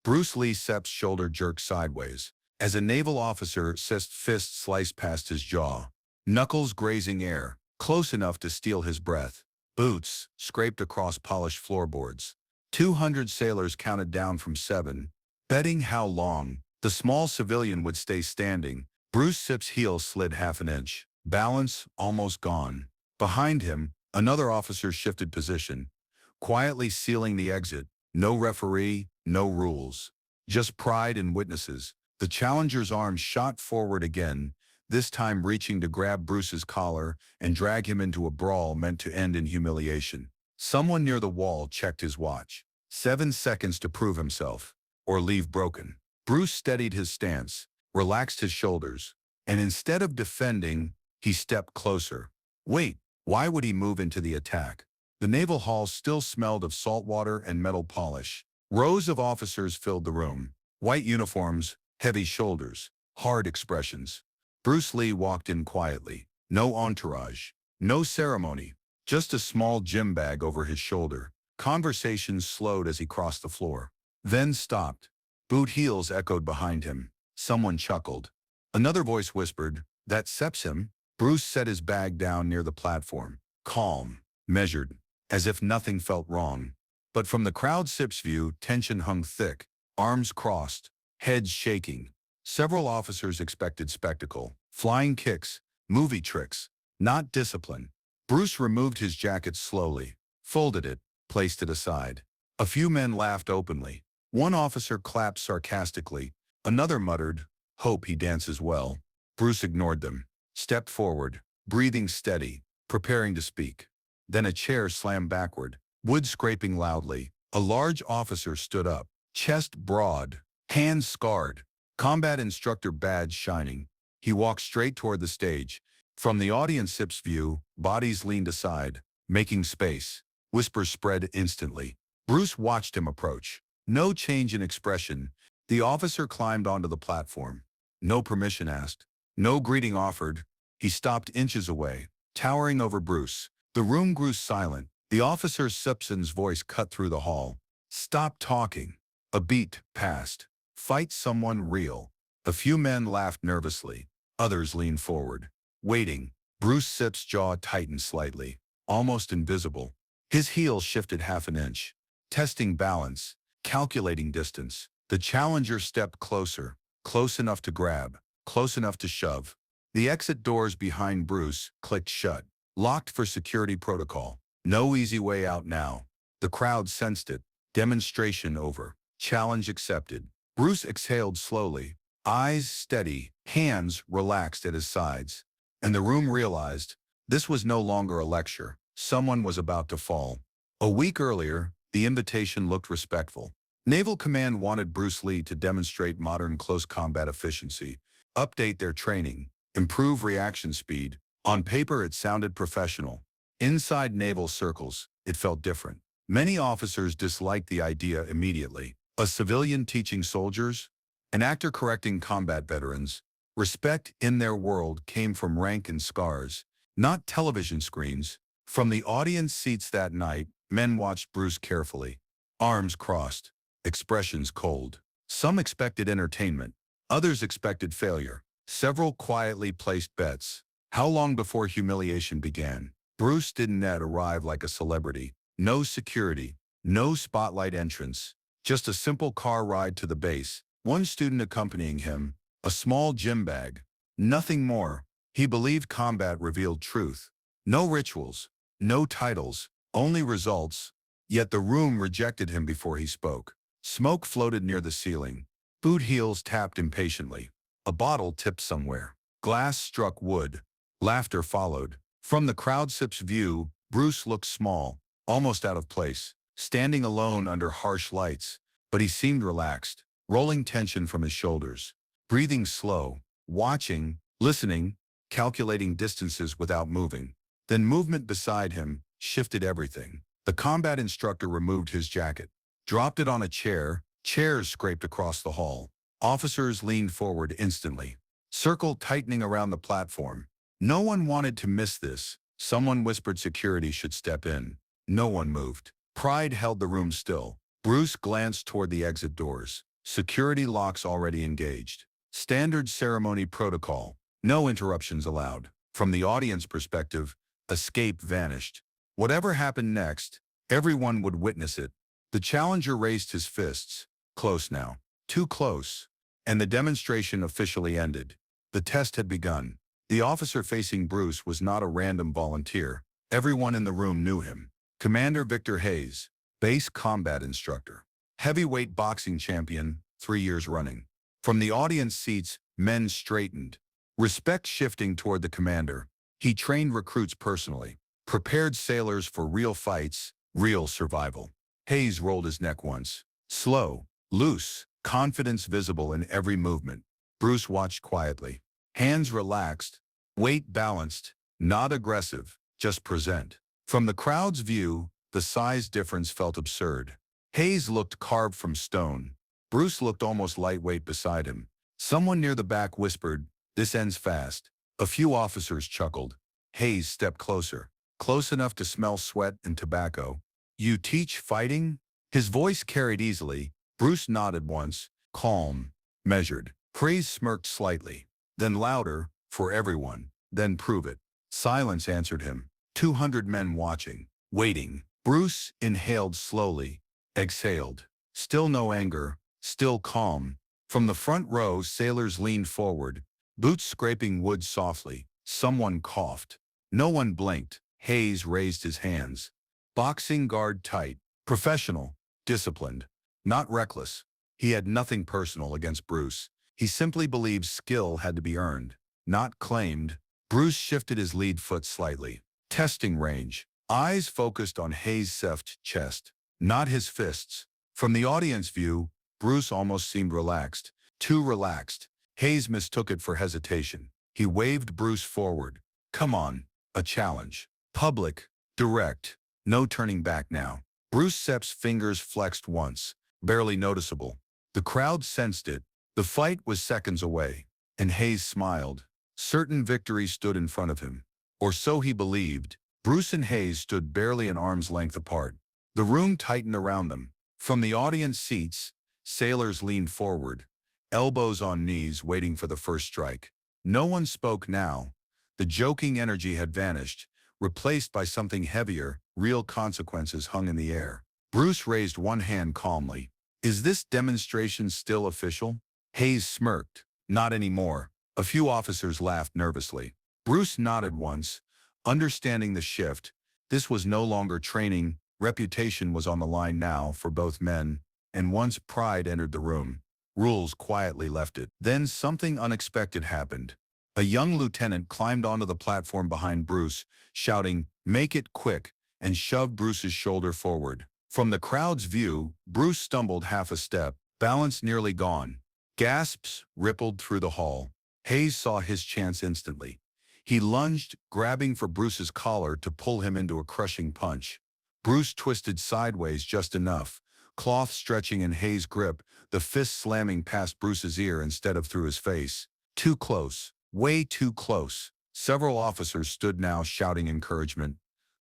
Bruce Lee Sepp's shoulder jerked sideways. As a naval officer, Sepp's fist sliced past his jaw, knuckles grazing air, close enough to steal his breath. Boots scraped across polished floorboards. 200 sailors counted down from 7, betting how long the small civilian would stay standing. Bruce Sepp's heel slid half an inch, balance almost gone. Behind him, another officer shifted position, quietly sealing the exit. No referee, no rules. Just pride and witnesses. The challenger's arm shot forward again, this time reaching to grab Bruce's collar and drag him into a brawl meant to end in humiliation. Someone near the wall checked his watch. 7 seconds to prove himself, or leave broken. Bruce steadied his stance, relaxed his shoulders, and instead of defending, he stepped closer. Wait, why would he move into the attack? The naval hall still smelled of salt water and metal polish. Rows of officers filled the room. White uniforms, heavy shoulders, hard expressions. Bruce Lee walked in quietly. No entourage, no ceremony, just a small gym bag over his shoulder. Conversations slowed as he crossed the floor, then stopped. Boot heels echoed behind him. Someone chuckled. Another voice whispered, "That Sepp's him." Bruce set his bag down near the platform, calm, measured, as if nothing felt wrong. But from the crowd's Sepp's view, tension hung thick, arms crossed, heads shaking. Several officers expected spectacle, flying kicks, movie tricks, not discipline. Bruce removed his jacket slowly, folded it, placed it aside. A few men laughed openly. One officer clapped sarcastically. Another muttered, "Hope he dances well." Bruce ignored them, stepped forward, breathing steady, preparing to speak. Then a chair slammed backward, wood scraping loudly. A large officer stood up, chest broad, hands scarred, combat instructor badge shining. He walked straight toward the stage. From the audience's view, bodies leaned aside, making space. Whispers spread instantly. Bruce watched him approach. No change in expression. The officer climbed onto the platform. No permission asked. No greeting offered. He stopped inches away, towering over Bruce. The room grew silent. The officer Simpson's voice cut through the hall. "Stop talking." A beat passed. "Fight someone real." A few men laughed nervously. Others leaned forward, waiting. Bruce Sipp's jaw tightened slightly, almost invisible. His heel shifted half an inch, testing balance, calculating distance. The challenger stepped closer, close enough to grab, close enough to shove. The exit doors behind Bruce clicked shut, locked for security protocol. No easy way out now. The crowd sensed it. Demonstration over. Challenge accepted. Bruce exhaled slowly, eyes steady, hands relaxed at his sides. And the room realized this was no longer a lecture. Someone was about to fall. A week earlier, the invitation looked respectful. Naval Command wanted Bruce Lee to demonstrate modern close combat efficiency, update their training, improve reaction speed. On paper, it sounded professional. Inside naval circles, it felt different. Many officers disliked the idea immediately. A civilian teaching soldiers, an actor correcting combat veterans. Respect in their world came from rank and scars, not television screens. From the audience seats that night, men watched Bruce carefully. Arms crossed, expressions cold. Some expected entertainment, others expected failure. Several quietly placed bets. How long before humiliation began? Bruce didn't yet arrive like a celebrity. No security, no spotlight entrance. Just a simple car ride to the base, one student accompanying him, a small gym bag. Nothing more. He believed combat revealed truth. No rituals, no titles, only results. Yet the room rejected him before he spoke. Smoke floated near the ceiling. Boot heels tapped impatiently. A bottle tipped somewhere. Glass struck wood. Laughter followed. From the crowd's view, Bruce looked small, almost out of place, standing alone under harsh lights. But he seemed relaxed, rolling tension from his shoulders, breathing slow, watching, listening, calculating distances without moving. Then movement beside him shifted everything. The combat instructor removed his jacket, dropped it on a chair. Chairs scraped across the hall. Officers leaned forward instantly. Circle tightening around the platform. No one wanted to miss this. Someone whispered security should step in. No one moved. Pride held the room still. Bruce glanced toward the exit doors. Security locks already engaged. Standard ceremony protocol. No interruptions allowed. From the audience perspective, escape vanished. Whatever happened next, everyone would witness it. The challenger raised his fists. Close now. Too close. And the demonstration officially ended. The test had begun. The officer facing Bruce was not a random volunteer. Everyone in the room knew him. Commander Victor Hayes, base combat instructor. Heavyweight boxing champion, 3 years running. From the audience seats, men straightened. Respect shifting toward the commander. He trained recruits personally. Prepared sailors for real fights, real survival. Hayes rolled his neck once. Slow, loose, confidence visible in every movement. Bruce watched quietly. Hands relaxed, weight balanced, not aggressive, just present. From the crowd's view, the size difference felt absurd. Hayes looked carved from stone. Bruce looked almost lightweight beside him. Someone near the back whispered, "This ends fast." A few officers chuckled. Hayes stepped closer, close enough to smell sweat and tobacco. "You teach fighting?" His voice carried easily. Bruce nodded once, calm, measured. Hayes smirked slightly, then louder, for everyone. "Then prove it." Silence answered him. 200 men watching, waiting. Bruce inhaled slowly, exhaled. Still no anger, still calm. From the front row, sailors leaned forward, boots scraping wood softly. Someone coughed. No one blinked. Hayes raised his hands. Boxing guard tight. Professional. Disciplined. Not reckless. He had nothing personal against Bruce. He simply believed skill had to be earned, not claimed. Bruce shifted his lead foot slightly. Testing range. Eyes focused on Hayes' soft chest, not his fists. From the audience view, Bruce almost seemed relaxed. Too relaxed. Hayes mistook it for hesitation. He waved Bruce forward. "Come on." A challenge. Public. Direct. No turning back now. Bruce Sepp's fingers flexed once, barely noticeable. The crowd sensed it. The fight was seconds away. And Hayes smiled. Certain victory stood in front of him. Or so he believed. Bruce and Hayes stood barely an arm's length apart. The room tightened around them. From the audience seats, sailors leaned forward, elbows on knees waiting for the first strike. No one spoke now. The joking energy had vanished, replaced by something heavier. Real consequences hung in the air. Bruce raised one hand calmly. "Is this demonstration still official?" Hayes smirked. "Not anymore." A few officers laughed nervously. Bruce nodded once, understanding the shift. This was no longer training. Reputation was on the line now for both men, and once pride entered the room, rules quietly left it. Then something unexpected happened. A young lieutenant climbed onto the platform behind Bruce, shouting, "Make it quick," and shoved Bruce's shoulder forward. From the crowd's view, Bruce stumbled half a step, balance nearly gone. Gasps rippled through the hall. Hayes saw his chance instantly. He lunged, grabbing for Bruce's collar to pull him into a crushing punch. Bruce twisted sideways just enough, cloth stretching in Hayes' grip, the fist slamming past Bruce's ear instead of through his face. Too close. Way too close. Several officers stood now shouting encouragement.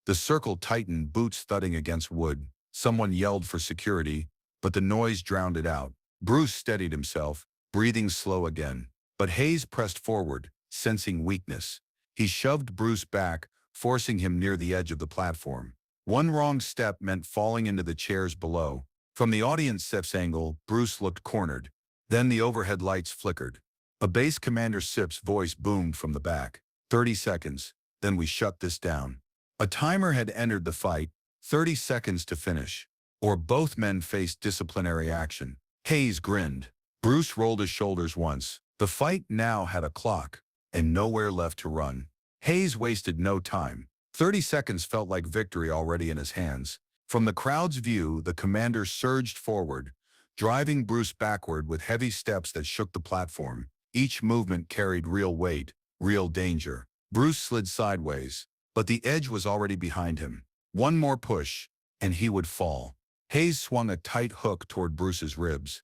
The circle tightened, boots thudding against wood. Someone yelled for security, but the noise drowned it out. Bruce steadied himself, breathing slow again. But Hayes pressed forward, sensing weakness. He shoved Bruce back, forcing him near the edge of the platform. One wrong step meant falling into the chairs below. From the audience's angle, Bruce looked cornered. Then the overhead lights flickered. A base commander Sip's voice boomed from the back. 30 seconds, then we shut this down. A timer had entered the fight, 30 seconds to finish. Or both men faced disciplinary action. Hayes grinned. Bruce rolled his shoulders once. The fight now had a clock, and nowhere left to run. Hayes wasted no time. 30 seconds felt like victory already in his hands. From the crowd's view, the commander surged forward, driving Bruce backward with heavy steps that shook the platform. Each movement carried real weight, real danger. Bruce slid sideways, but the edge was already behind him. One more push, and he would fall. Hayes swung a tight hook toward Bruce's ribs.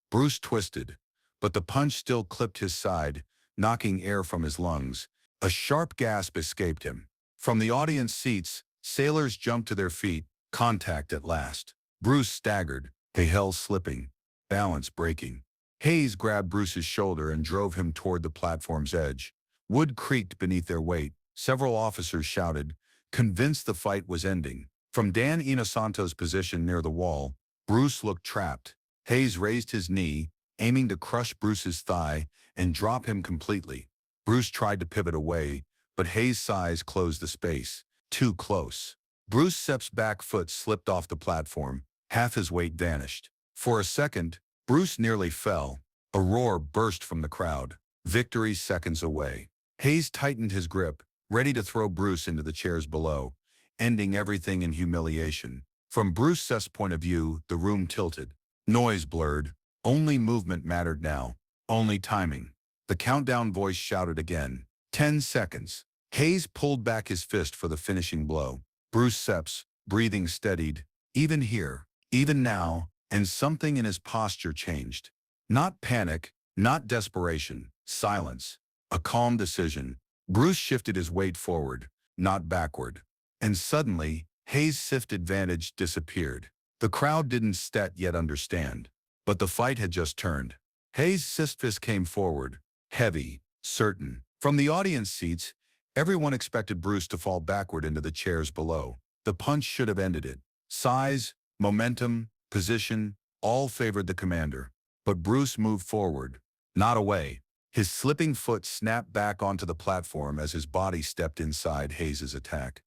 Bruce twisted, but the punch still clipped his side, knocking air from his lungs. A sharp gasp escaped him. From the audience seats, sailors jumped to their feet. Contact at last. Bruce staggered, the hell slipping. balance breaking. Hayes grabbed Bruce's shoulder and drove him toward the platform's edge. Wood creaked beneath their weight. Several officers shouted, convinced the fight was ending. From Dan Inosanto's position near the wall, Bruce looked trapped. Hayes raised his knee, aiming to crush Bruce's thigh and drop him completely. Bruce tried to pivot away, but Hayes' size closed the space. Too close. Bruce Sepp's back foot slipped off the platform. Half his weight vanished. For a second, Bruce nearly fell. A roar burst from the crowd. Victory seconds away. Hayes tightened his grip, ready to throw Bruce into the chairs below, ending everything in humiliation. From Bruce Sepp's point of view, the room tilted. Noise blurred. Only movement mattered now. Only timing. The countdown voice shouted again. 10 seconds. Hayes pulled back his fist for the finishing blow. Bruce Sepp's breathing steadied. Even here, even now, and something in his posture changed. Not panic, not desperation, silence. A calm decision. Bruce shifted his weight forward, not backward. And suddenly, Hayes' sift advantage disappeared. The crowd didn't yet understand. But the fight had just turned. Hayes' fist came forward, heavy, certain. From the audience seats, everyone expected Bruce to fall backward into the chairs below. The punch should have ended it. Size, momentum, position, all favored the commander. But Bruce moved forward, not away. His slipping foot snapped back onto the platform as his body stepped inside Hayes' attack.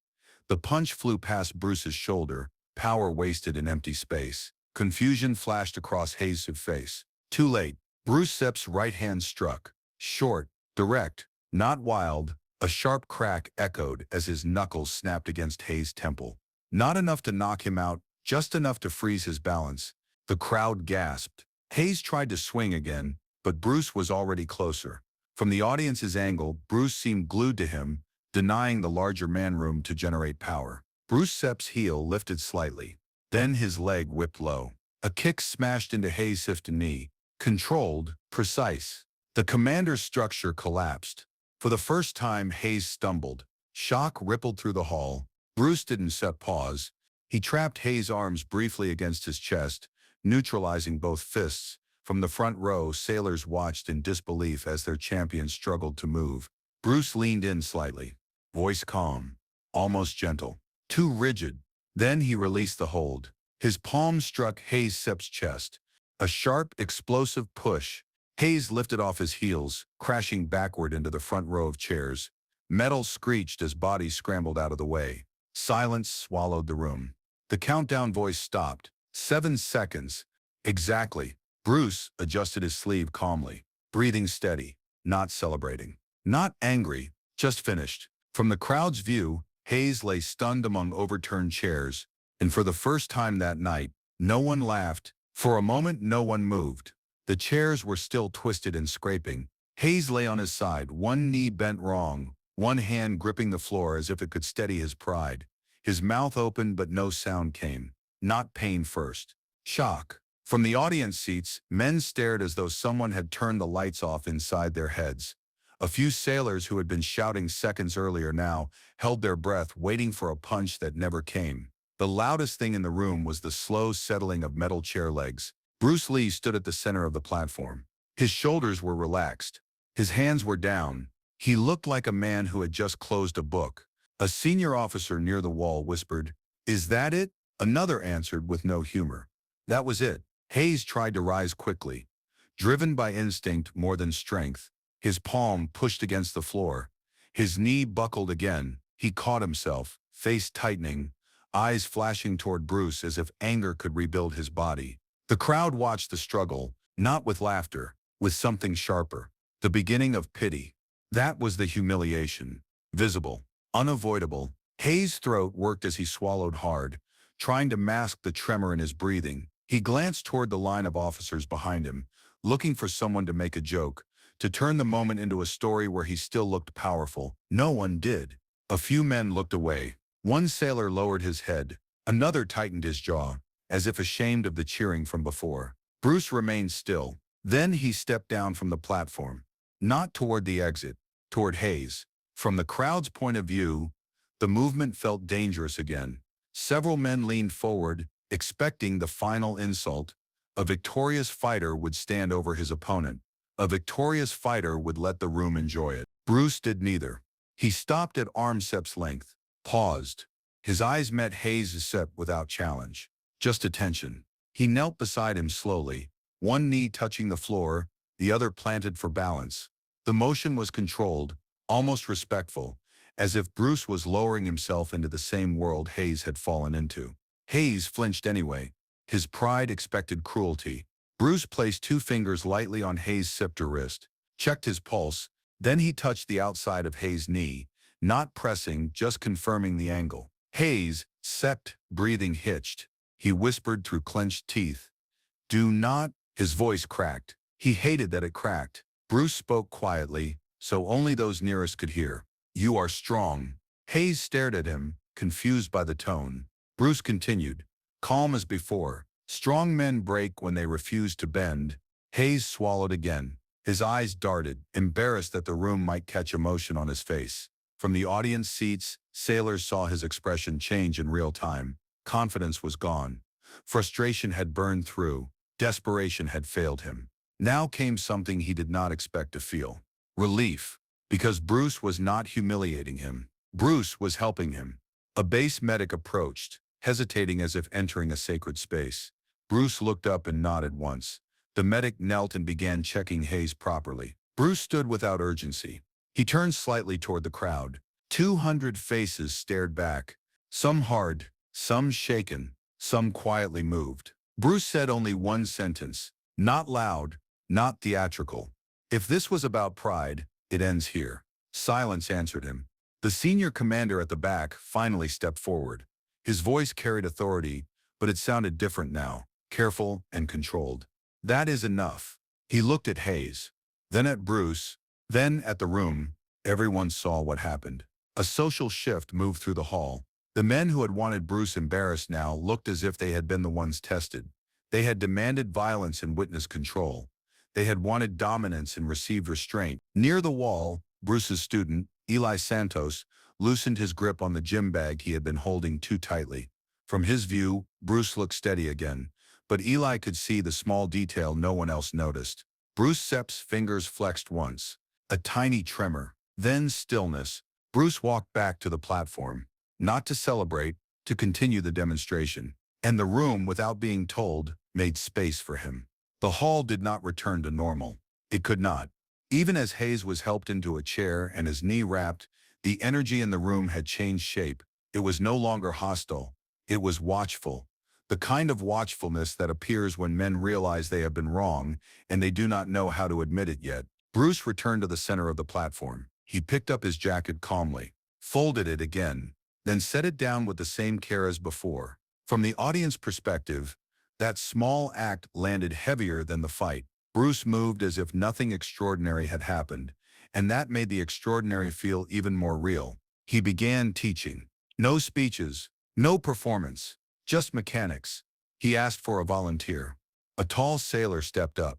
The punch flew past Bruce's shoulder, power wasted in empty space. Confusion flashed across Hayes' face. Too late. Bruce Sepp's right hand struck. Short, direct, not wild. A sharp crack echoed as his knuckles snapped against Hayes' temple. Not enough to knock him out, just enough to freeze his balance. The crowd gasped. Hayes tried to swing again, but Bruce was already closer. From the audience's angle, Bruce seemed glued to him, denying the larger man room to generate power. Bruce Sepp's heel lifted slightly. Then his leg whipped low. A kick smashed into Hayes' knee. Controlled, precise. The commander's structure collapsed. For the first time, Hayes stumbled. Shock rippled through the hall. Bruce didn't pause. He trapped Hayes' arms briefly against his chest, neutralizing both fists. From the front row, sailors watched in disbelief as their champion struggled to move. Bruce leaned in slightly. Voice calm. Almost gentle. Too rigid. Then he released the hold. His palm struck Hayes' chest. A sharp, explosive push. Hayes lifted off his heels, crashing backward into the front row of chairs. Metal screeched as bodies scrambled out of the way. Silence swallowed the room. The countdown voice stopped. 7 seconds. Exactly. Bruce adjusted his sleeve calmly, breathing steady, not celebrating. Not angry, just finished. From the crowd's view, Hayes lay stunned among overturned chairs, and for the first time that night, no one laughed. For a moment, no one moved. The chairs were still twisted and scraping. Hayes lay on his side, one knee bent wrong, one hand gripping the floor as if it could steady his pride. His mouth opened, but no sound came. Not pain first. Shock. From the audience seats, men stared as though someone had turned the lights off inside their heads. A few sailors who had been shouting seconds earlier now held their breath, waiting for a punch that never came. The loudest thing in the room was the slow settling of metal chair legs. Bruce Lee stood at the center of the platform. His shoulders were relaxed. His hands were down. He looked like a man who had just closed a book. A senior officer near the wall whispered, "Is that it?" Another answered with no humor. That was it. Hayes tried to rise quickly. Driven by instinct more than strength, his palm pushed against the floor. His knee buckled again. He caught himself, face tightening, eyes flashing toward Bruce as if anger could rebuild his body. The crowd watched the struggle, not with laughter, with something sharper. The beginning of pity. That was the humiliation. Visible, unavoidable. Hayes' throat worked as he swallowed hard, trying to mask the tremor in his breathing. He glanced toward the line of officers behind him, looking for someone to make a joke, to turn the moment into a story where he still looked powerful. No one did. A few men looked away. One sailor lowered his head. Another tightened his jaw, as if ashamed of the cheering from before. Bruce remained still. Then he stepped down from the platform. Not toward the exit, toward Hayes. From the crowd's point of view, the movement felt dangerous again. Several men leaned forward, expecting the final insult, A victorious fighter would stand over his opponent. A victorious fighter would let the room enjoy it. Bruce did neither. He stopped at arm's length, paused. His eyes met Hayes' without challenge, just attention. He knelt beside him slowly, one knee touching the floor, the other planted for balance. The motion was controlled, almost respectful, as if Bruce was lowering himself into the same world Hayes had fallen into. Hayes flinched anyway. His pride expected cruelty. Bruce placed two fingers lightly on Hayes' scepter wrist, checked his pulse, then he touched the outside of Hayes' knee, not pressing, just confirming the angle. Hayes, breathing hitched. He whispered through clenched teeth, "Do not." His voice cracked. He hated that it cracked. Bruce spoke quietly, so only those nearest could hear. "You are strong." Hayes stared at him, confused by the tone. Bruce continued, calm as before. "Strong men break when they refuse to bend." Hayes swallowed again. His eyes darted, embarrassed that the room might catch emotion on his face. From the audience seats, sailors saw his expression change in real time. Confidence was gone. Frustration had burned through. Desperation had failed him. Now came something he did not expect to feel. Relief. Because Bruce was not humiliating him. Bruce was helping him. A base medic approached, hesitating as if entering a sacred space. Bruce looked up and nodded once. The medic knelt and began checking Hayes properly. Bruce stood without urgency. He turned slightly toward the crowd. 200 faces stared back, some hard, some shaken, some quietly moved. Bruce said only one sentence, not loud, not theatrical. "If this was about pride, it ends here." Silence answered him. The senior commander at the back finally stepped forward. His voice carried authority, but it sounded different now, careful and controlled. "That is enough." He looked at Hayes, then at Bruce, then at the room. Everyone saw what happened. A social shift moved through the hall. The men who had wanted Bruce embarrassed now looked as if they had been the ones tested. They had demanded violence and witnessed control. They had wanted dominance and received restraint. Near the wall, Bruce's student, Eli Santos, loosened his grip on the gym bag he had been holding too tightly. From his view, Bruce looked steady again, but Eli could see the small detail no one else noticed. Bruce Sepp's fingers flexed once. A tiny tremor. Then stillness. Bruce walked back to the platform. Not to celebrate, to continue the demonstration. And the room, without being told, made space for him. The hall did not return to normal. It could not. Even as Hayes was helped into a chair and his knee wrapped, the energy in the room had changed shape. It was no longer hostile. It was watchful. The kind of watchfulness that appears when men realize they have been wrong and they do not know how to admit it yet. Bruce returned to the center of the platform. He picked up his jacket calmly, folded it again, then set it down with the same care as before. From the audience perspective, that small act landed heavier than the fight. Bruce moved as if nothing extraordinary had happened, and that made the extraordinary feel even more real. He began teaching. No speeches, no performance, just mechanics. He asked for a volunteer. A tall sailor stepped up,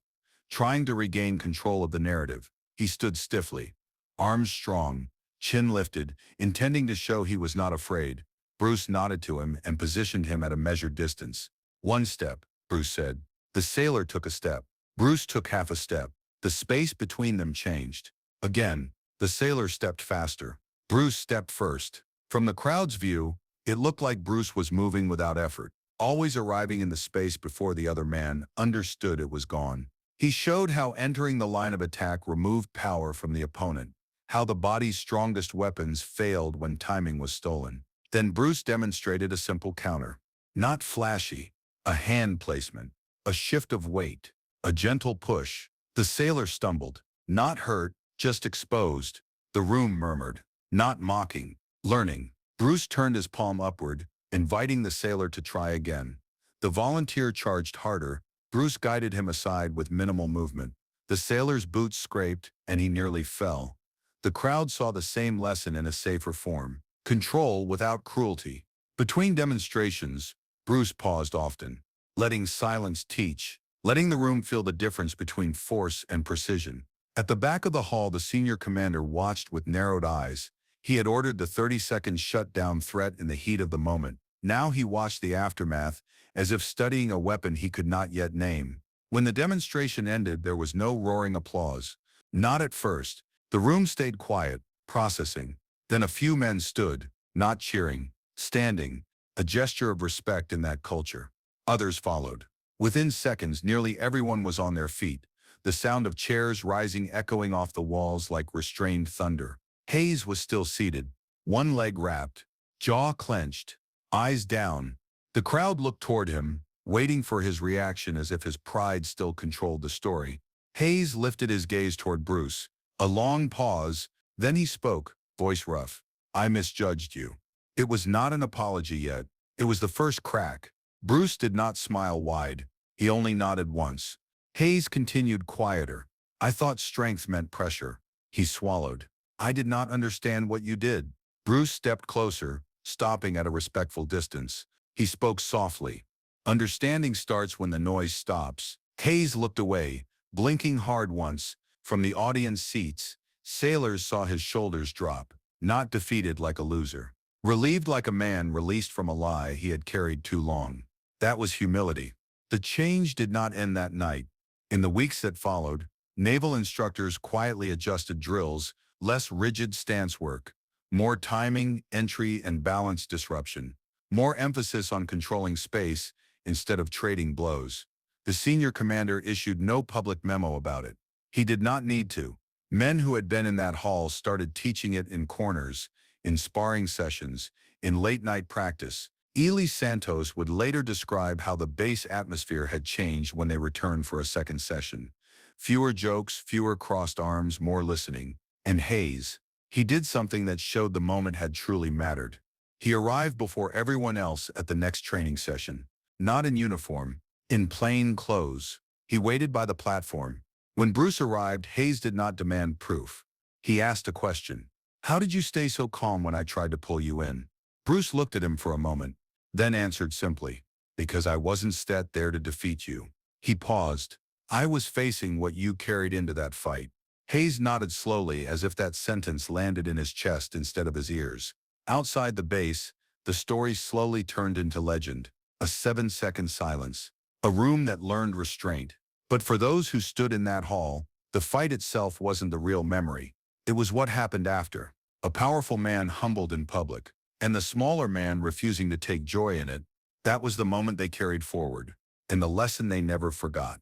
trying to regain control of the narrative. He stood stiffly, arms strong, chin lifted, intending to show he was not afraid. Bruce nodded to him and positioned him at a measured distance. "One step," Bruce said. The sailor took a step. Bruce took half a step. The space between them changed. Again, the sailor stepped faster. Bruce stepped first. From the crowd's view, it looked like Bruce was moving without effort, always arriving in the space before the other man understood it was gone. He showed how entering the line of attack removed power from the opponent, how the body's strongest weapons failed when timing was stolen. Then Bruce demonstrated a simple counter. Not flashy, a hand placement, a shift of weight, a gentle push. The sailor stumbled, not hurt, just exposed. The room murmured, not mocking, learning. Bruce turned his palm upward, inviting the sailor to try again. The volunteer charged harder. Bruce guided him aside with minimal movement. The sailor's boots scraped, and he nearly fell. The crowd saw the same lesson in a safer form. Control without cruelty. Between demonstrations, Bruce paused often, letting silence teach, letting the room feel the difference between force and precision. At the back of the hall, the senior commander watched with narrowed eyes. He had ordered the 30-second shutdown threat in the heat of the moment. Now he watched the aftermath, as if studying a weapon he could not yet name. When the demonstration ended, there was no roaring applause. Not at first. The room stayed quiet, processing. Then a few men stood, not cheering, standing, a gesture of respect in that culture. Others followed. Within seconds, nearly everyone was on their feet, the sound of chairs rising echoing off the walls like restrained thunder. Hayes was still seated, one leg wrapped, jaw clenched, eyes down. The crowd looked toward him, waiting for his reaction as if his pride still controlled the story. Hayes lifted his gaze toward Bruce. A long pause, then he spoke, voice rough. I misjudged you. It was not an apology yet. It was the first crack. Bruce did not smile wide. He only nodded once. Hayes continued quieter. I thought strength meant pressure. He swallowed. I did not understand what you did. Bruce stepped closer, stopping at a respectful distance. He spoke softly. Understanding starts when the noise stops. Hayes looked away, blinking hard once. From the audience seats, sailors saw his shoulders drop, not defeated like a loser. Relieved like a man released from a lie he had carried too long. That was humility. The change did not end that night. In the weeks that followed, naval instructors quietly adjusted drills, less rigid stance work, more timing, entry, and balance disruption, more emphasis on controlling space instead of trading blows. The senior commander issued no public memo about it. He did not need to. Men who had been in that hall started teaching it in corners, in sparring sessions, in late-night practice. Ely Santos would later describe how the base atmosphere had changed when they returned for a second session. Fewer jokes, fewer crossed arms, more listening. And Hayes, he did something that showed the moment had truly mattered. He arrived before everyone else at the next training session. Not in uniform, in plain clothes. He waited by the platform. When Bruce arrived, Hayes did not demand proof. He asked a question. How did you stay so calm when I tried to pull you in? Bruce looked at him for a moment, then answered simply, because I wasn't set there to defeat you. He paused. I was facing what you carried into that fight. Hayes nodded slowly as if that sentence landed in his chest instead of his ears. Outside the base, the story slowly turned into legend. A 7-second silence. A room that learned restraint. But for those who stood in that hall, the fight itself wasn't the real memory. It was what happened after. A powerful man humbled in public, and the smaller man refusing to take joy in it. That was the moment they carried forward, and the lesson they never forgot.